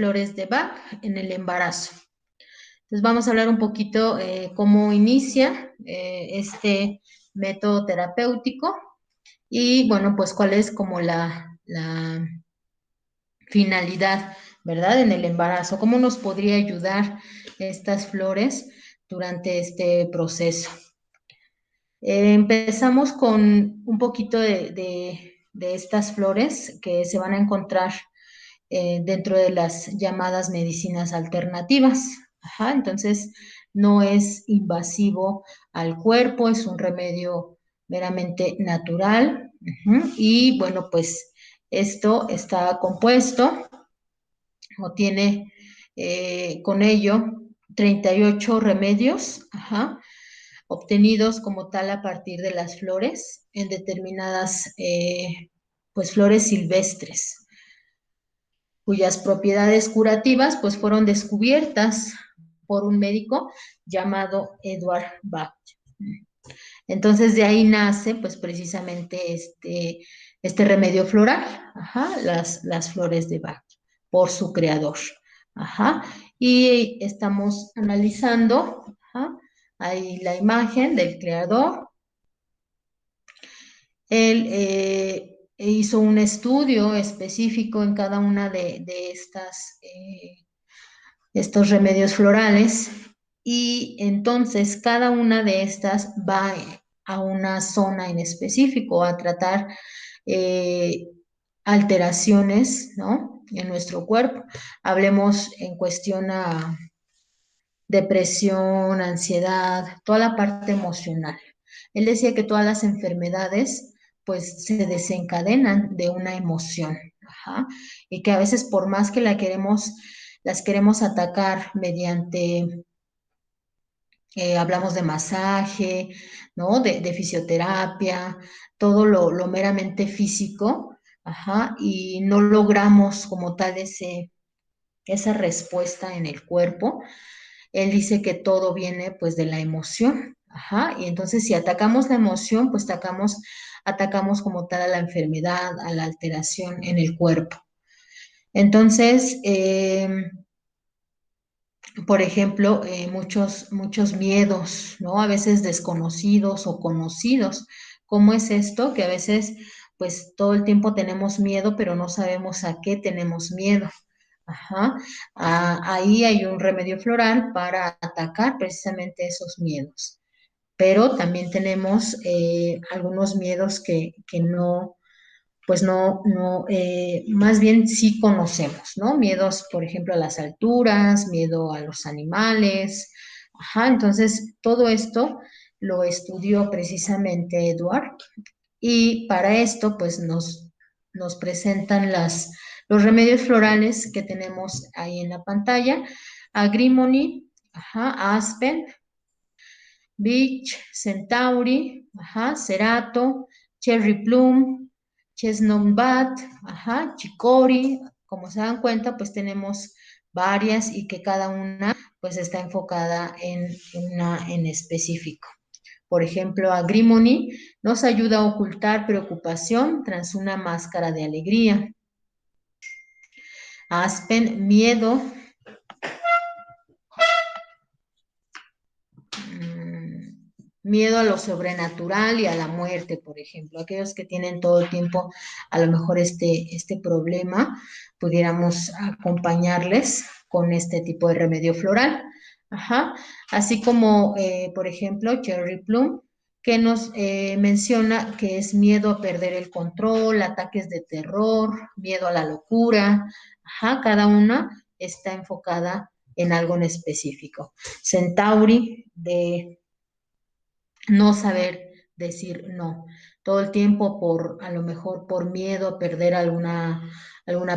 flores de Bach en el embarazo. Entonces vamos a hablar un poquito cómo inicia este método terapéutico y bueno, pues cuál es como la finalidad, ¿verdad? En el embarazo, cómo nos podría ayudar estas flores durante este proceso. Empezamos con un poquito de estas flores que se van a encontrar dentro de las llamadas medicinas alternativas. Ajá, entonces, no es invasivo al cuerpo, es un remedio meramente natural. Y bueno, pues esto está compuesto o tiene con ello 38 remedios, ajá, obtenidos como tal a partir de las flores en determinadas pues flores silvestres cuyas propiedades curativas pues fueron descubiertas por un médico llamado Edward Bach. Entonces de ahí nace pues precisamente este remedio floral, ajá, las flores de Bach, por su creador. Ajá. Y estamos analizando, ajá, ahí la imagen del creador. Él hizo un estudio específico en cada una de estos remedios florales y entonces cada una de estas va a una zona en específico a tratar eh, alteraciones, ¿no? En nuestro cuerpo. Hablemos en cuestión a depresión, ansiedad, toda la parte emocional. Él decía que todas las enfermedades pues se desencadenan de una emoción, ajá, y que a veces por más que las queremos atacar mediante, hablamos de masaje, ¿no? De fisioterapia, todo lo meramente físico, ajá, y no logramos como tal esa respuesta en el cuerpo. Él dice que todo viene pues de la emoción, ajá, y entonces si atacamos la emoción, pues atacamos como tal a la enfermedad, a la alteración en el cuerpo. Entonces, por ejemplo, muchos miedos, ¿no? A veces desconocidos o conocidos. ¿Cómo es esto? Que a veces, pues todo el tiempo tenemos miedo, pero no sabemos a qué tenemos miedo. Ajá. Ahí hay un remedio floral para atacar precisamente esos miedos. Pero también tenemos algunos miedos que no, pues más bien sí conocemos, ¿no? Miedos, por ejemplo, a las alturas, miedo a los animales. Ajá, entonces todo esto lo estudió precisamente Edward y para esto, pues nos presentan los remedios florales que tenemos ahí en la pantalla. Agrimony, ajá, Aspen, Beach, Centauri, ajá, Cerato, Cherry Plum, Chestnut Bat, ajá, Chicory. Como se dan cuenta, pues tenemos varias y que cada una pues está enfocada en una en específico. Por ejemplo, Agrimony nos ayuda a ocultar preocupación tras una máscara de alegría. Aspen, miedo. Miedo a lo sobrenatural y a la muerte, por ejemplo. Aquellos que tienen todo el tiempo a lo mejor este problema, pudiéramos acompañarles con este tipo de remedio floral. Ajá. Así como, por ejemplo, Cherry Plum, que nos menciona que es miedo a perder el control, ataques de terror, miedo a la locura. Ajá. Cada una está enfocada en algo en específico. Centauri, de no saber decir no. Todo el tiempo a lo mejor por miedo a perder alguna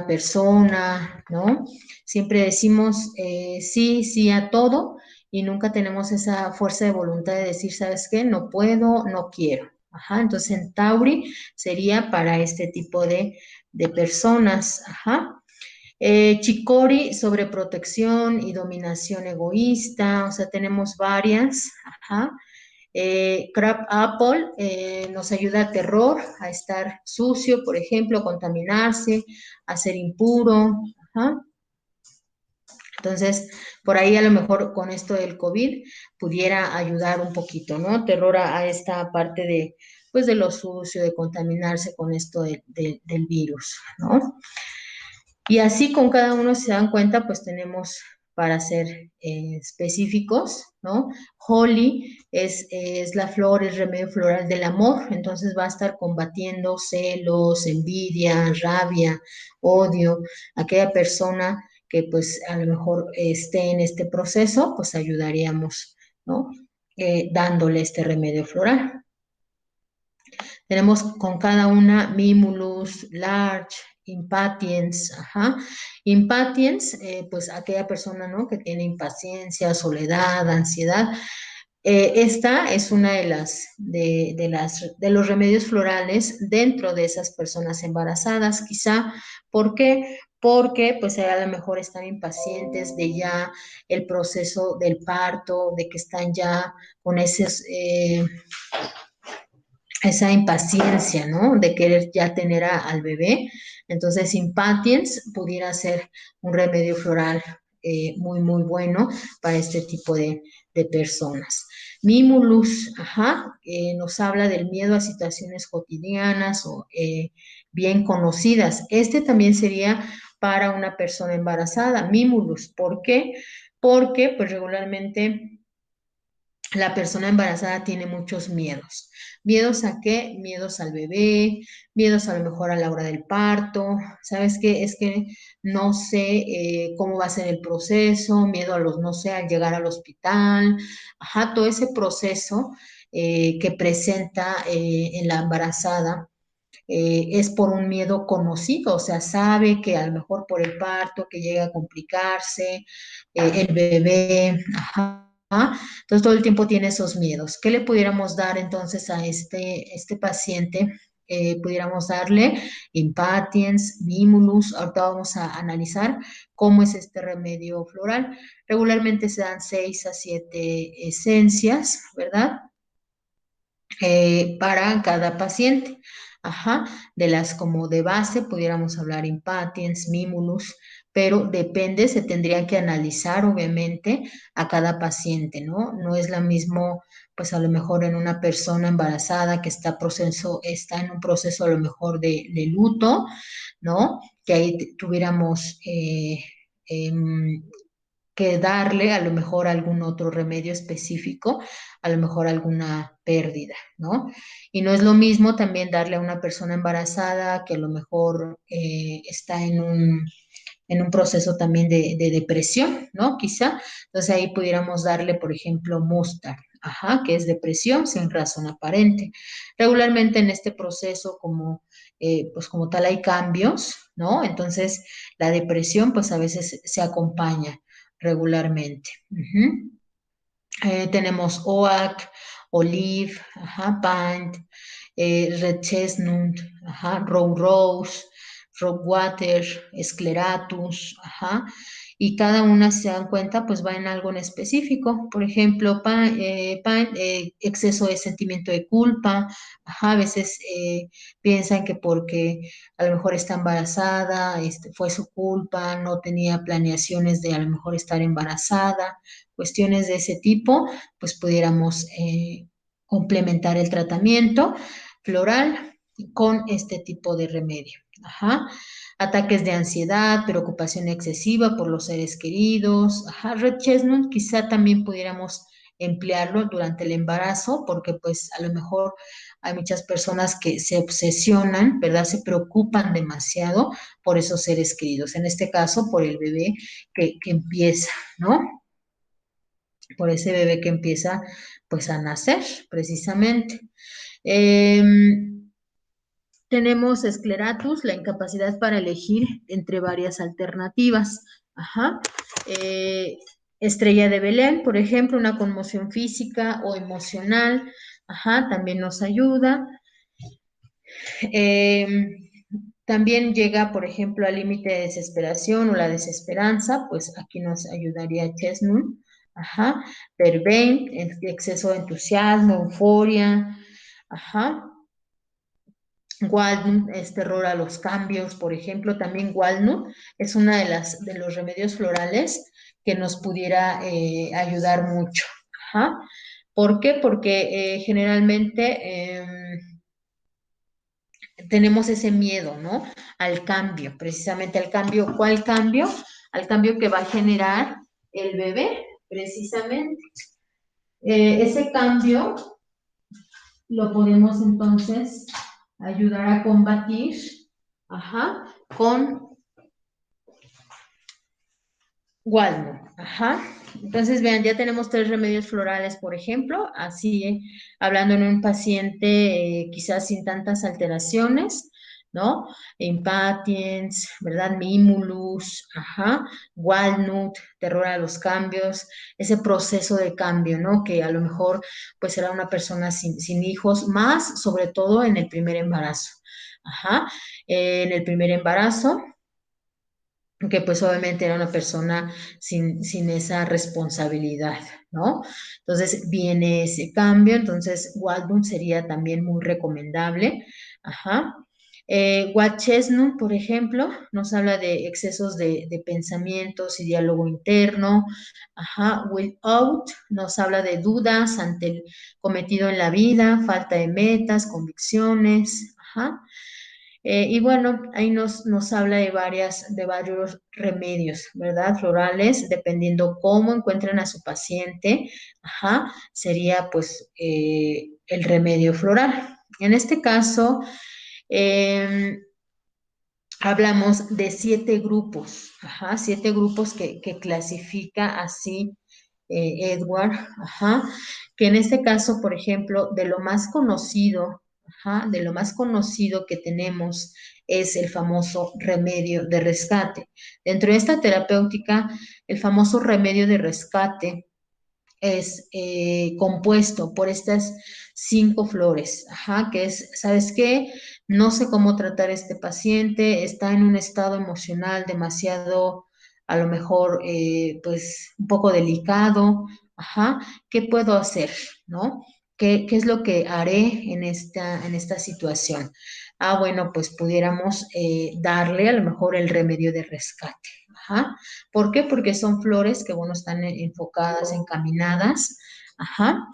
persona, ¿no? Siempre decimos sí, sí a todo y nunca tenemos esa fuerza de voluntad de decir, ¿sabes qué? No puedo, no quiero. Ajá, entonces en Tauri sería para este tipo de personas. Ajá. Chicori sobre protección y dominación egoísta, o sea, tenemos varias. Ajá. Crab Apple nos ayuda a terror, a estar sucio, por ejemplo, contaminarse, a ser impuro. Ajá. Entonces, por ahí a lo mejor con esto del COVID pudiera ayudar un poquito, ¿no? Terror a esta parte de, pues, de lo sucio, de contaminarse con esto del virus, ¿no? Y así con cada uno, si se dan cuenta, pues tenemos para ser específicos, ¿no? Holly es la flor, es remedio floral del amor, entonces va a estar combatiendo celos, envidia, rabia, odio, aquella persona que pues a lo mejor esté en este proceso, pues ayudaríamos, ¿no? Dándole este remedio floral. Tenemos con cada una Mimulus, Large, Impatience, ajá. Impatience, pues aquella persona, ¿no? Que tiene impaciencia, soledad, ansiedad. Esta es una de los remedios florales dentro de esas personas embarazadas, quizá. ¿Por qué? Porque pues a lo mejor están impacientes de ya el proceso del parto, de que están ya con esa impaciencia, ¿no? De querer ya tener al bebé. Entonces, Impatiens pudiera ser un remedio floral muy, muy bueno para este tipo de personas. Mimulus, ajá, nos habla del miedo a situaciones cotidianas o bien conocidas. Este también sería para una persona embarazada, Mimulus. ¿Por qué? Porque pues regularmente la persona embarazada tiene muchos miedos. ¿Miedos a qué? Miedos al bebé, miedos a lo mejor a la hora del parto. ¿Sabes qué? Es que no sé cómo va a ser el proceso, miedo a los, no sé, al llegar al hospital. Ajá, todo ese proceso que presenta en la embarazada. Es por un miedo conocido, o sea, sabe que a lo mejor por el parto que llega a complicarse, el bebé, ajá. Entonces todo el tiempo tiene esos miedos. ¿Qué le pudiéramos dar entonces a este paciente? Pudiéramos darle Impatiens, Mimulus. Ahorita vamos a analizar cómo es este remedio floral. Regularmente se dan 6 a 7 esencias, ¿verdad? Para cada paciente. Ajá, de las como de base pudiéramos hablar Impatiens, Mimulus, pero depende, se tendría que analizar obviamente a cada paciente, ¿no? No es la mismo, pues a lo mejor en una persona embarazada que está en un proceso a lo mejor de luto, ¿no? Que ahí tuviéramos que darle a lo mejor algún otro remedio específico, a lo mejor alguna pérdida, ¿no? Y no es lo mismo también darle a una persona embarazada que a lo mejor está en un proceso también de depresión, ¿no? Quizá. Entonces ahí pudiéramos darle, por ejemplo, Mustard, ajá, que es depresión sin razón aparente. Regularmente en este proceso, pues como tal hay cambios, ¿no? Entonces la depresión, pues a veces se acompaña regularmente. Ujú. Tenemos Oak, Olive, ajá, Pint, Red Chestnut, ajá, Rose, Rockwater, Scleratus, ajá, y cada una, si se dan cuenta, pues va en algo en específico. Por ejemplo, Pint, exceso de sentimiento de culpa, ajá, a veces piensan que porque a lo mejor está embarazada, fue su culpa, no tenía planeaciones de a lo mejor estar embarazada, cuestiones de ese tipo, pues pudiéramos complementar el tratamiento floral con este tipo de remedio. Ajá. Ataques de ansiedad, preocupación excesiva por los seres queridos. Ajá. Red Chestnut quizá también pudiéramos emplearlo durante el embarazo, porque pues a lo mejor hay muchas personas que se obsesionan, ¿verdad? Se preocupan demasiado por esos seres queridos, en este caso por el bebé que empieza, ¿no? Por ese bebé que empieza pues a nacer precisamente. Eh, Tenemos escleratus, la incapacidad para elegir entre varias alternativas. Ajá. Eh, Estrella de Belén, por ejemplo, una conmoción física o emocional. Ajá, también nos ayuda. Eh, También llega, por ejemplo, al límite de desesperación o la desesperanza, pues aquí nos ayudaría Chestnut. Ajá. Vervain, exceso de entusiasmo, euforia. Ajá. Walnut es terror a los cambios, por ejemplo, también walnut es una de los remedios florales que nos pudiera ayudar mucho. Ajá. ¿Por qué? Porque generalmente tenemos ese miedo, ¿no? Al cambio, precisamente al cambio. ¿Cuál cambio? Al cambio que va a generar el bebé, precisamente. Ese cambio lo podemos entonces ayudar a combatir, ajá, con walnut, ajá. Entonces, vean, ya tenemos 3 remedios florales, por ejemplo, así, hablando en un paciente quizás sin tantas alteraciones, ¿no? Impatiens, ¿verdad? Mimulus, ajá, walnut, terror a los cambios, ese proceso de cambio, ¿no? Que a lo mejor, pues, será una persona sin hijos, más sobre todo en el primer embarazo, ajá. En el primer embarazo, que pues obviamente era una persona sin esa responsabilidad, ¿no? Entonces viene ese cambio, entonces Waldron sería también muy recomendable, ajá. Watt Chestnut, por ejemplo, nos habla de excesos de pensamientos y diálogo interno, ajá. Will Out nos habla de dudas ante el cometido en la vida, falta de metas, convicciones, ajá. Y bueno, ahí nos habla de varios remedios, ¿verdad? Florales, dependiendo cómo encuentren a su paciente, ajá, sería pues el remedio floral. En este caso, eh, hablamos de 7 grupos, ajá, 7 grupos que clasifica así Edward, ajá, que en este caso, por ejemplo, de lo más conocido, ajá, de lo más conocido que tenemos es el famoso remedio de rescate. Dentro de esta terapéutica, el famoso remedio de rescate es compuesto por estas 5 flores, ajá, que es, ¿sabes qué? No sé cómo tratar a este paciente, está en un estado emocional demasiado, a lo mejor, pues, un poco delicado, ajá, ¿qué puedo hacer? ¿No? ¿Qué es lo que haré en esta situación? Ah, bueno, pues pudiéramos darle a lo mejor el remedio de rescate, ajá. ¿Por qué? Porque son flores que, bueno, están enfocadas, encaminadas, ajá,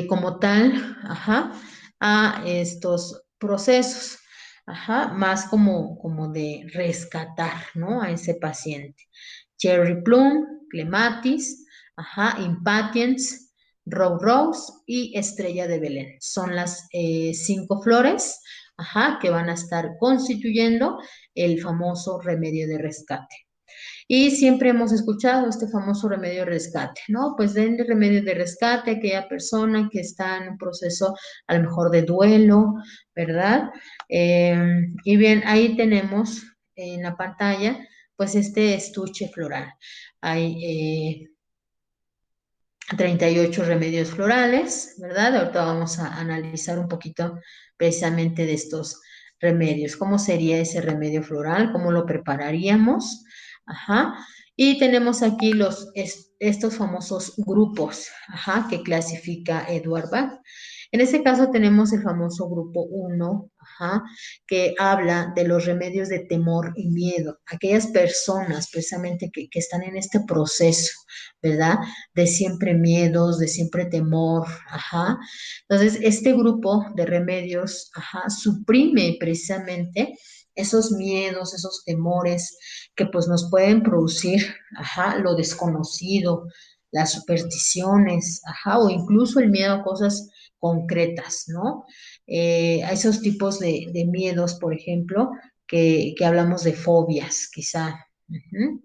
como tal, ajá, a estos procesos, ajá, más como de rescatar, ¿no? A ese paciente. Cherry Plum, Clematis, ajá, Impatiens, Rose y Estrella de Belén. Son las 5 flores, ajá, que van a estar constituyendo el famoso remedio de rescate. Y siempre hemos escuchado este famoso remedio de rescate, ¿no? Pues den el remedio de rescate a aquella persona que está en un proceso a lo mejor de duelo, ¿verdad? Y bien, ahí tenemos en la pantalla, pues este estuche floral. Hay 38 remedios florales, ¿verdad? Ahorita vamos a analizar un poquito precisamente de estos remedios. ¿Cómo sería ese remedio floral? ¿Cómo lo prepararíamos? Ajá. Y tenemos aquí estos famosos grupos, ajá, que clasifica Edward Bach. En este caso tenemos el famoso grupo 1, ajá, que habla de los remedios de temor y miedo. Aquellas personas precisamente que están en este proceso, ¿verdad? De siempre miedos, de siempre temor, ajá. Entonces, este grupo de remedios, ajá, suprime precisamente esos miedos, esos temores que pues nos pueden producir, ajá, lo desconocido, las supersticiones, ajá, o incluso el miedo a cosas concretas, ¿no? A esos tipos de miedos, por ejemplo, que hablamos de fobias, quizá. Ujú.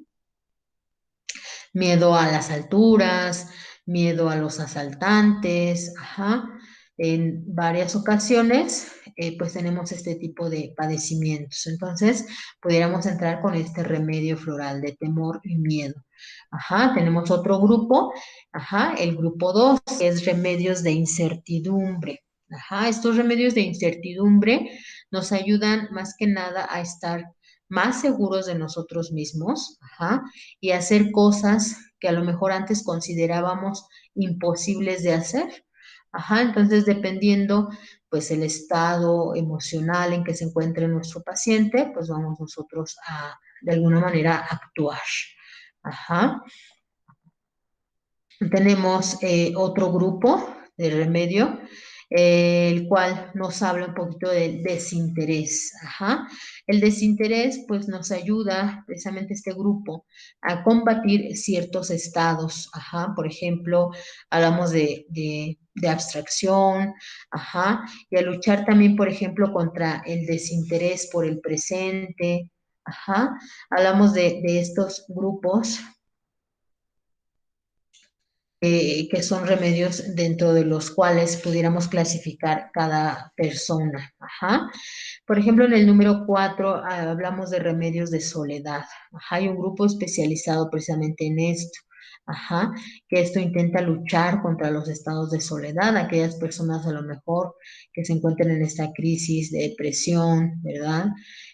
Miedo a las alturas, miedo a los asaltantes, ajá. En varias ocasiones, pues tenemos este tipo de padecimientos. Entonces, pudiéramos entrar con este remedio floral de temor y miedo. Ajá, tenemos otro grupo, ajá, el grupo 2, que es remedios de incertidumbre. Ajá, estos remedios de incertidumbre nos ayudan más que nada a estar más seguros de nosotros mismos, ajá, y hacer cosas que a lo mejor antes considerábamos imposibles de hacer. Ajá, entonces dependiendo pues el estado emocional en que se encuentre nuestro paciente, pues vamos nosotros a de alguna manera actuar. Ajá. Tenemos otro grupo de remedio, el cual nos habla un poquito del desinterés. Ajá. El desinterés, pues, nos ayuda precisamente este grupo a combatir ciertos estados. Ajá. Por ejemplo, hablamos de abstracción, ajá, y a luchar también, por ejemplo, contra el desinterés por el presente. Ajá. Hablamos de estos grupos que son remedios dentro de los cuales pudiéramos clasificar cada persona. Ajá. Por ejemplo, en el número 4 hablamos de remedios de soledad. Ajá. Hay un grupo especializado precisamente en esto. Ajá, que esto intenta luchar contra los estados de soledad, aquellas personas a lo mejor que se encuentran en esta crisis de depresión, ¿verdad?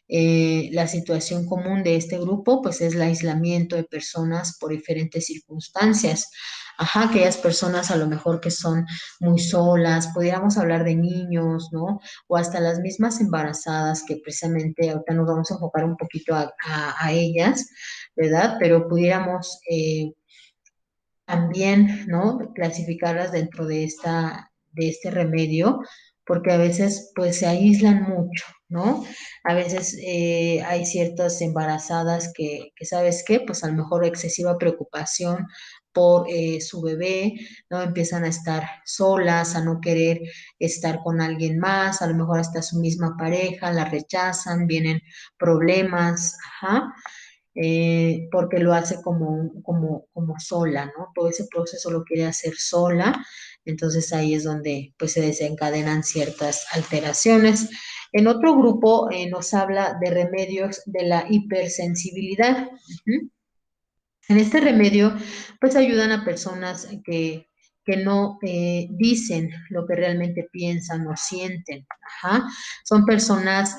La situación común de este grupo, pues, es el aislamiento de personas por diferentes circunstancias. Ajá, aquellas personas a lo mejor que son muy solas, podríamos hablar de niños, ¿no? O hasta las mismas embarazadas, que precisamente ahorita nos vamos a enfocar un poquito a ellas, ¿verdad? Pero pudiéramos también, ¿no? Clasificarlas dentro de este remedio, porque a veces pues se aíslan mucho, ¿no? A veces hay ciertas embarazadas que, ¿sabes qué? Pues a lo mejor excesiva preocupación por su bebé, ¿no? Empiezan a estar solas, a no querer estar con alguien más, a lo mejor hasta su misma pareja, la rechazan, vienen problemas, ajá, porque lo hace como sola, ¿no? Todo ese proceso lo quiere hacer sola, entonces ahí es donde pues se desencadenan ciertas alteraciones. En otro grupo nos habla de remedios de la hipersensibilidad. Ujú. En este remedio, pues ayudan a personas que no dicen lo que realmente piensan o sienten. Ajá. Son personas,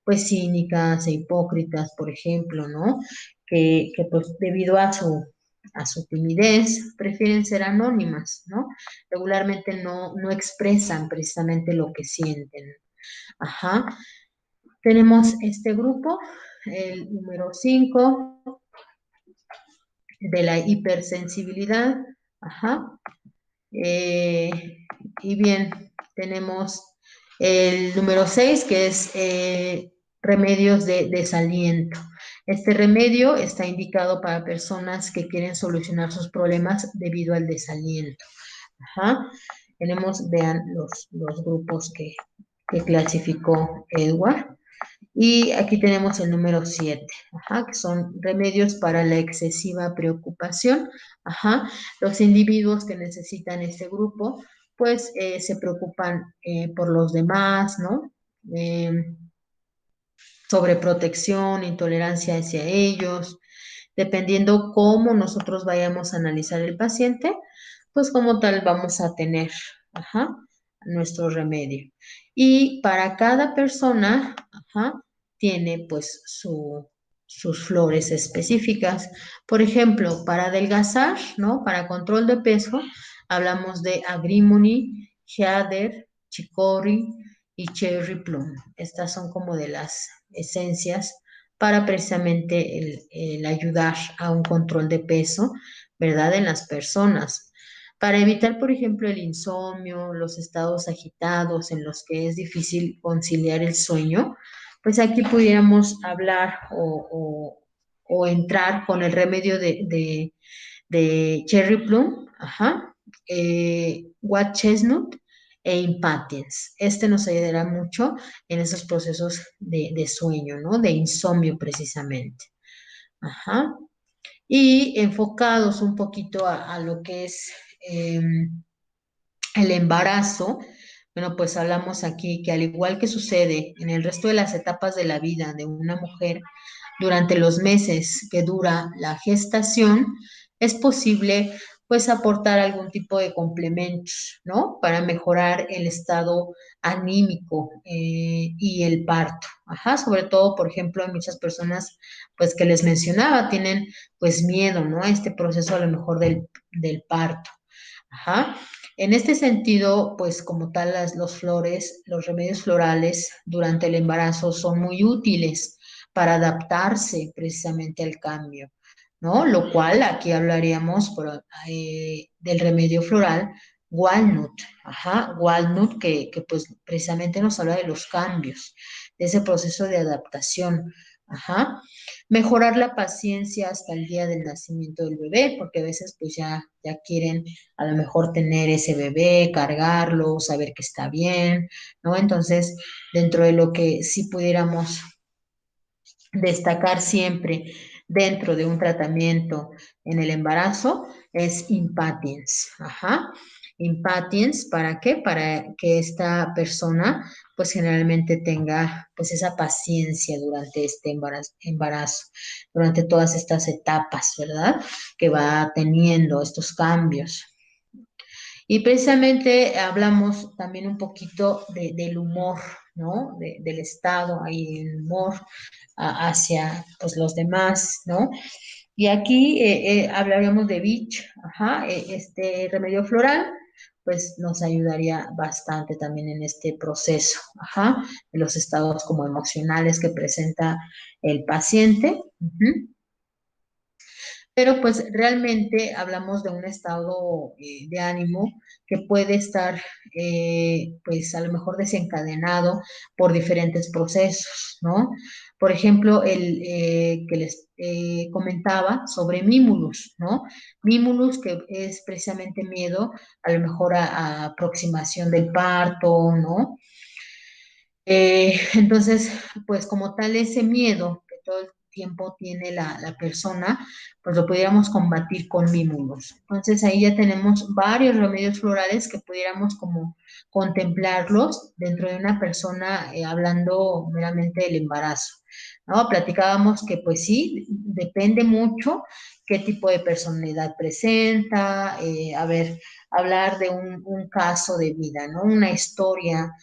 pues, cínicas e hipócritas, por ejemplo, ¿no? Que pues debido a su timidez prefieren ser anónimas, ¿no? Regularmente no expresan precisamente lo que sienten. Ajá. Tenemos este grupo, el número 5 de la hipersensibilidad. Ajá. Eh, y bien, tenemos el número 6 que es remedios de desaliento. Este remedio está indicado para personas que quieren solucionar sus problemas debido al desaliento. Ajá. Tenemos, vean los grupos que clasificó Edward. Y aquí tenemos el número 7, ajá, que son remedios para la excesiva preocupación. Ajá. Los individuos que necesitan este grupo, pues se preocupan por los demás, ¿no? Eh, Sobreprotección, intolerancia hacia ellos, dependiendo cómo nosotros vayamos a analizar el paciente, pues como tal vamos a tener, ajá, nuestro remedio. Y para cada persona, ajá, tiene pues sus flores específicas. Por ejemplo, para adelgazar, ¿no? Para control de peso, hablamos de agrimony, heather, chicory y cherry plum. Estas son como de las esencias para precisamente el ayudar a un control de peso, ¿verdad? En las personas. Para evitar, por ejemplo, el insomnio, los estados agitados en los que es difícil conciliar el sueño, pues aquí pudiéramos hablar o entrar con el remedio de Cherry Plum, ajá, White Chestnut e Impatience. Este nos ayudará mucho en esos procesos de sueño, ¿no? De insomnio precisamente. Ajá. Y enfocados un poquito a lo que es el embarazo, bueno, pues hablamos aquí que al igual que sucede en el resto de las etapas de la vida de una mujer, durante los meses que dura la gestación, es posible pues aportar algún tipo de complementos, ¿no? Para mejorar el estado anímico y el parto. Ajá, sobre todo, por ejemplo, hay muchas personas pues que les mencionaba, tienen pues miedo, ¿no? A este proceso a lo mejor del parto. Ajá. En este sentido, pues como tal, los flores, los remedios florales durante el embarazo son muy útiles para adaptarse precisamente al cambio. ¿no? Lo cual aquí hablaríamos del remedio floral walnut, ajá, walnut que pues precisamente nos habla de los cambios, de ese proceso de adaptación, ajá. Mejorar la paciencia hasta el día del nacimiento del bebé, porque a veces pues ya quieren a lo mejor tener ese bebé, cargarlo, saber que está bien, ¿no? Entonces, dentro de lo que sí pudiéramos destacar siempre dentro de un tratamiento en el embarazo es Impatiens. Ajá. Impatiens, ¿para qué? Para que esta persona pues generalmente tenga pues esa paciencia durante este embarazo, durante todas estas etapas, ¿verdad? Que va teniendo estos cambios. Y precisamente hablamos también un poquito del humor, ¿no? Del estado ahí, el humor hacia pues, los demás, ¿no? Y aquí hablaríamos de Beach, ajá, este remedio floral, pues nos ayudaría bastante también en este proceso, ajá, de los estados como emocionales que presenta el paciente. Ujú. Pero pues realmente hablamos de un estado de ánimo que puede estar pues a lo mejor desencadenado por diferentes procesos, ¿no? Por ejemplo, el que les comentaba sobre Mimulus, ¿no? Mimulus que es precisamente miedo a lo mejor a aproximación del parto, ¿no? Entonces, pues como tal ese miedo que todo el tiempo tiene la persona, pues lo pudiéramos combatir con mínimos. Entonces ahí ya tenemos varios remedios florales que pudiéramos como contemplarlos dentro de una persona hablando meramente del embarazo, ¿no? Platicábamos que pues sí, depende mucho qué tipo de personalidad presenta, a ver, hablar de un caso de vida, ¿no? Una historia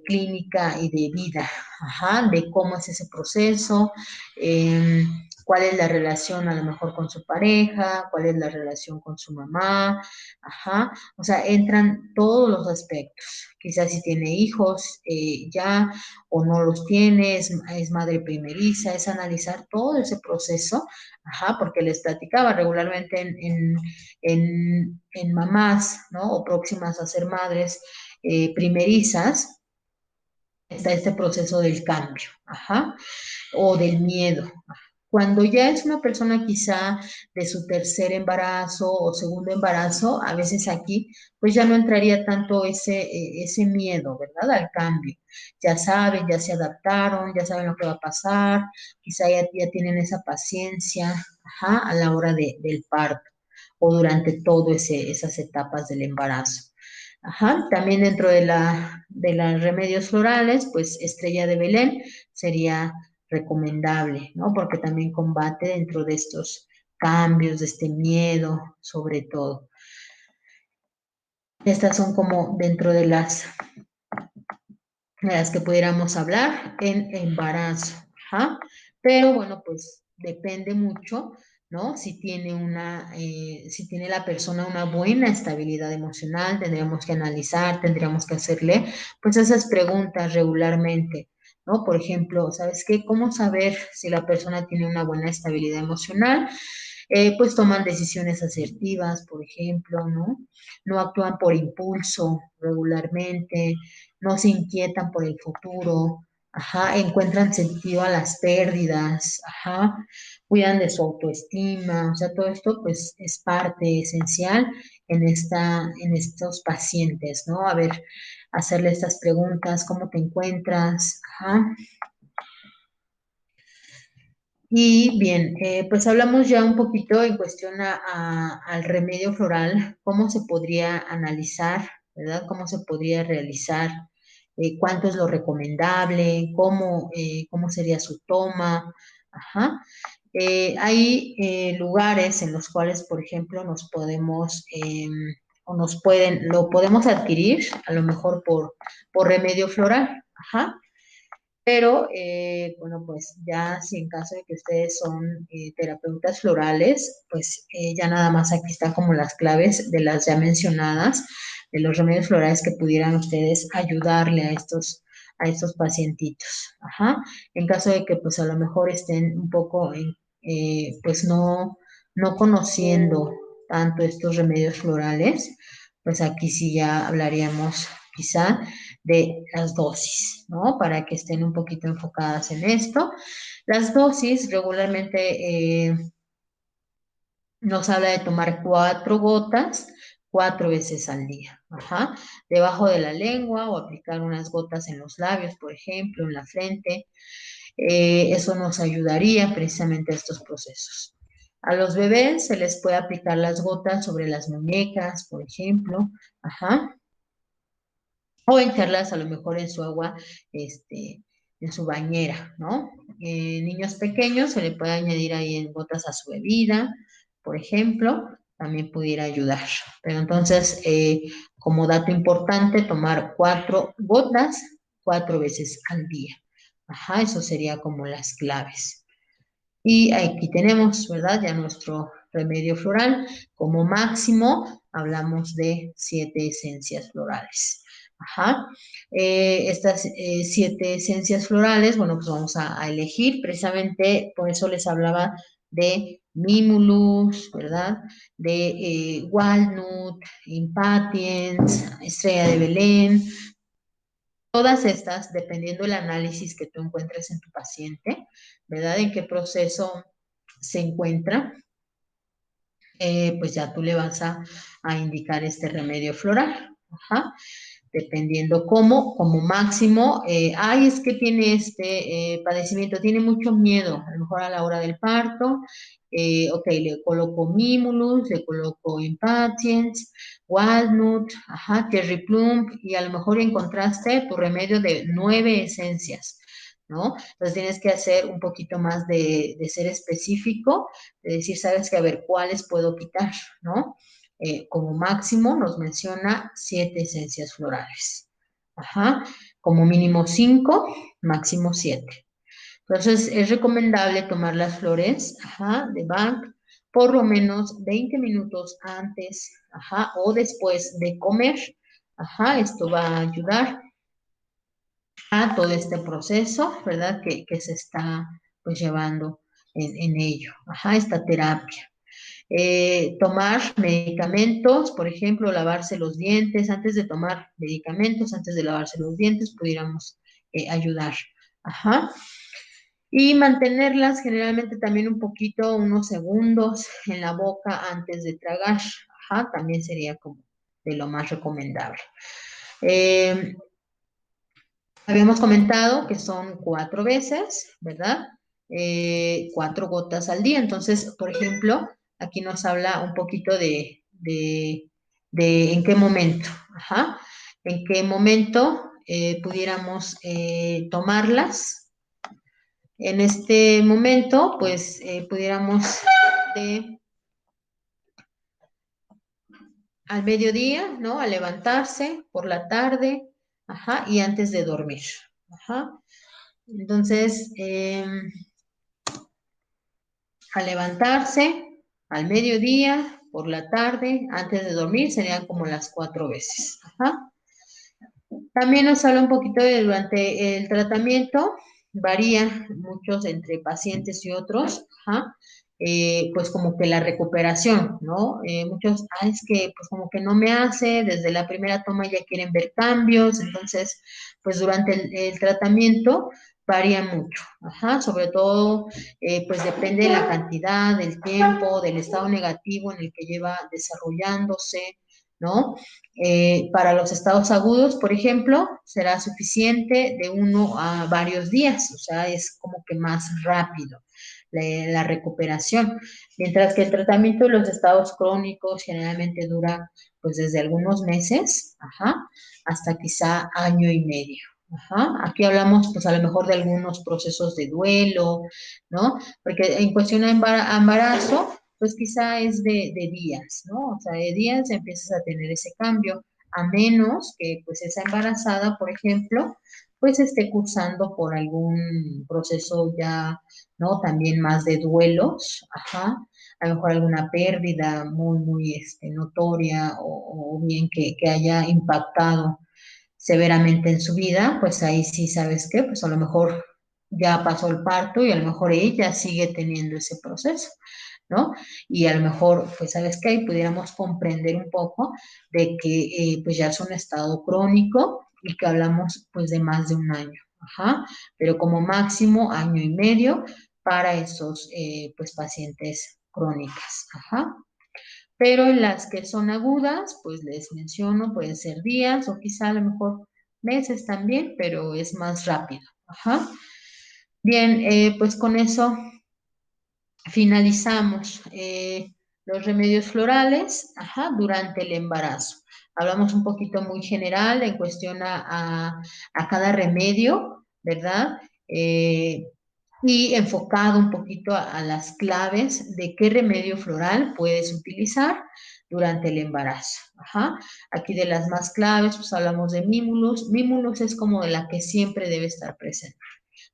clínica y de vida, ajá, de cómo es ese proceso, eh, cuál es la relación a lo mejor con su pareja, cuál es la relación con su mamá, ajá, o sea, entran todos los aspectos, quizás si tiene hijos ya o no los tiene, es madre primeriza, es analizar todo ese proceso, ajá, porque les platicaba regularmente en mamás, ¿no? O próximas a ser madres primerizas, está este proceso del cambio, ajá, o del miedo. Cuando ya es una persona quizá de su tercer embarazo o segundo embarazo, a veces aquí pues ya no entraría tanto ese miedo, ¿verdad? Al cambio. Ya saben, ya se adaptaron, ya saben lo que va a pasar, quizá ya tienen esa paciencia, ajá, a la hora del parto o durante todas esas etapas del embarazo. Ajá, también dentro de las remedios florales, pues estrella de Belén sería recomendable, ¿no? Porque también combate dentro de estos cambios, de este miedo, sobre todo. Estas son como dentro de las que pudiéramos hablar en embarazo, ajá. Pero bueno, pues depende mucho, ¿no? Si tiene la persona una buena estabilidad emocional, tendríamos que analizar, tendríamos que hacerle, pues esas preguntas regularmente, ¿no? Por ejemplo, ¿sabes qué? ¿Cómo saber si la persona tiene una buena estabilidad emocional? Pues toman decisiones asertivas, por ejemplo, ¿no? No actúan por impulso regularmente, no se inquietan por el futuro, ajá, encuentran sentido a las pérdidas, ajá, cuidan de su autoestima, o sea, todo esto pues es parte esencial en estos pacientes, ¿no? A ver, hacerle estas preguntas, ¿cómo te encuentras? Ajá. Y bien, pues hablamos ya un poquito en cuestión al remedio floral, cómo se podría analizar, ¿verdad? Cómo se podría realizar, cuánto es lo recomendable, cómo sería su toma, ajá. Hay lugares en los cuales, por ejemplo, lo podemos adquirir, a lo mejor por remedio floral, ajá. Pero, bueno, pues ya si en caso de que ustedes son terapeutas florales, pues ya nada más aquí están como las claves de las ya mencionadas, de los remedios florales que pudieran ustedes ayudarle a estos pacientitos. Ajá. En caso de que pues a lo mejor estén un poco pues no conociendo tanto estos remedios florales, pues aquí sí ya hablaríamos quizá de las dosis, ¿no? Para que estén un poquito enfocadas en esto. Las dosis regularmente nos habla de tomar 4 gotas 4 veces al día, ajá, debajo de la lengua o aplicar unas gotas en los labios, por ejemplo, en la frente. Eso nos ayudaría precisamente a estos procesos. A los bebés se les puede aplicar las gotas sobre las muñecas, por ejemplo, ajá, o echarlas a lo mejor en su agua, en su bañera, ¿no? Niños pequeños se le puede añadir ahí en gotas a su bebida, por ejemplo, también pudiera ayudar. Pero entonces, como dato importante, tomar 4 gotas 4 veces al día. Ajá, eso sería como las claves. Y aquí tenemos, ¿verdad? Ya nuestro remedio floral. Como máximo, hablamos de 7 esencias florales. Ajá. Estas 7 esencias florales, bueno, pues vamos a elegir. Precisamente por eso les hablaba de Mimulus, ¿verdad? De Walnut, Impatiens, Estrella de Belén. Todas estas, dependiendo del análisis que tú encuentres en tu paciente, ¿verdad? En qué proceso se encuentra, pues ya tú le vas a indicar este remedio floral. Ajá. Dependiendo cómo, como máximo, ay, es que tiene este padecimiento, tiene mucho miedo, a lo mejor a la hora del parto, ok, le coloco Mimulus, le coloco Impatiens, Walnut, ajá, Cherry Plum, y a lo mejor encontraste tu remedio de 9 esencias, ¿no? Entonces tienes que hacer un poquito más de ser específico, de decir, sabes que a ver, ¿cuáles puedo quitar, ¿no? Como máximo nos menciona 7 esencias florales. Ajá, como mínimo 5, máximo 7. Entonces es recomendable tomar las flores, ajá, de Bach por lo menos 20 minutos antes, ajá, o después de comer. Ajá, esto va a ayudar a todo este proceso, ¿verdad? Que se está pues llevando en ello. Ajá, esta terapia. Tomar medicamentos, por ejemplo, lavarse los dientes, antes de tomar medicamentos, antes de lavarse los dientes, pudiéramos ayudar. Ajá. Y mantenerlas generalmente también un poquito, unos segundos en la boca antes de tragar. Ajá, también sería como de lo más recomendable. Eh, Habíamos comentado que son 4 veces, ¿verdad? 4 gotas al día. Entonces, por ejemplo, aquí nos habla un poquito de en qué momento, ajá, en qué momento pudiéramos tomarlas. En este momento, pues, pudiéramos de al mediodía, ¿no? A levantarse, por la tarde, ajá, y antes de dormir, ajá. Entonces, al levantarse, al mediodía, por la tarde, antes de dormir, serían como las 4 veces. Ajá. También nos habla un poquito de durante el tratamiento, varía muchos entre pacientes y otros, ajá, pues como que la recuperación, ¿no? Muchos, es que pues como que no me hace, desde la primera toma ya quieren ver cambios, entonces, pues durante el tratamiento varía mucho, ajá, sobre todo, pues depende de la cantidad, del tiempo, del estado negativo en el que lleva desarrollándose, ¿no? Para los estados agudos, por ejemplo, será suficiente de 1 a varios días, o sea, es como que más rápido la recuperación, mientras que el tratamiento de los estados crónicos generalmente dura pues desde algunos meses, ajá, hasta quizá año y medio. Ajá. Aquí hablamos pues a lo mejor de algunos procesos de duelo, ¿no? Porque en cuestión de embarazo, pues quizá es de días, ¿no? O sea, de días empiezas a tener ese cambio, a menos que pues esa embarazada, por ejemplo, pues esté cursando por algún proceso ya, ¿no? También más de duelos, ajá, a lo mejor alguna pérdida muy notoria o bien que haya impactado severamente en su vida, pues ahí sí, ¿sabes qué? Pues a lo mejor ya pasó el parto y a lo mejor ella sigue teniendo ese proceso. ¿no? Y a lo mejor, pues, ¿sabes qué? Pudiéramos comprender un poco de que, pues, ya es un estado crónico y que hablamos, pues, de más de un año, ajá, pero como máximo año y medio para esos, pues, pacientes crónicas, ajá. Pero en las que son agudas, pues les menciono, pueden ser días o quizá a lo mejor meses también, pero es más rápido. Ajá. Bien, pues con eso finalizamos los remedios florales, ajá, durante el embarazo. Hablamos un poquito muy general en cuestión a cada remedio, ¿verdad? Y enfocado un poquito a las claves de qué remedio floral puedes utilizar durante el embarazo. Ajá. Aquí de las más claves, pues hablamos de Mimulus. Mimulus es como de la que siempre debe estar presente.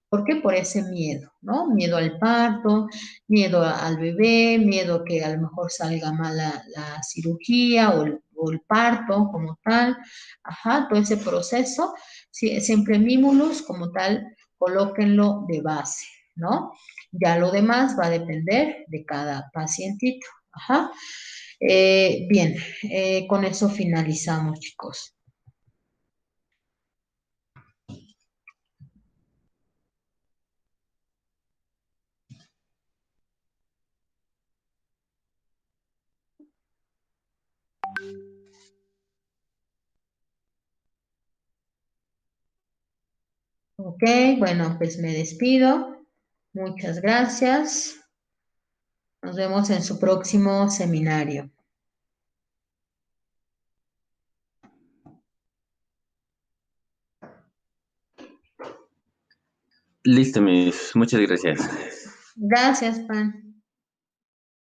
¿Por qué? Por ese miedo, ¿no? Miedo al parto, miedo al bebé, miedo que a lo mejor salga mal la cirugía o el parto como tal. Ajá, todo ese proceso, sí, siempre Mimulus como tal, colóquenlo de base, ¿no? Ya lo demás va a depender de cada pacientito. Ajá. Bien, con eso finalizamos, chicos. Ok, bueno, pues me despido. Muchas gracias. Nos vemos en su próximo seminario. Listo, mis. Muchas gracias. Gracias, Pan.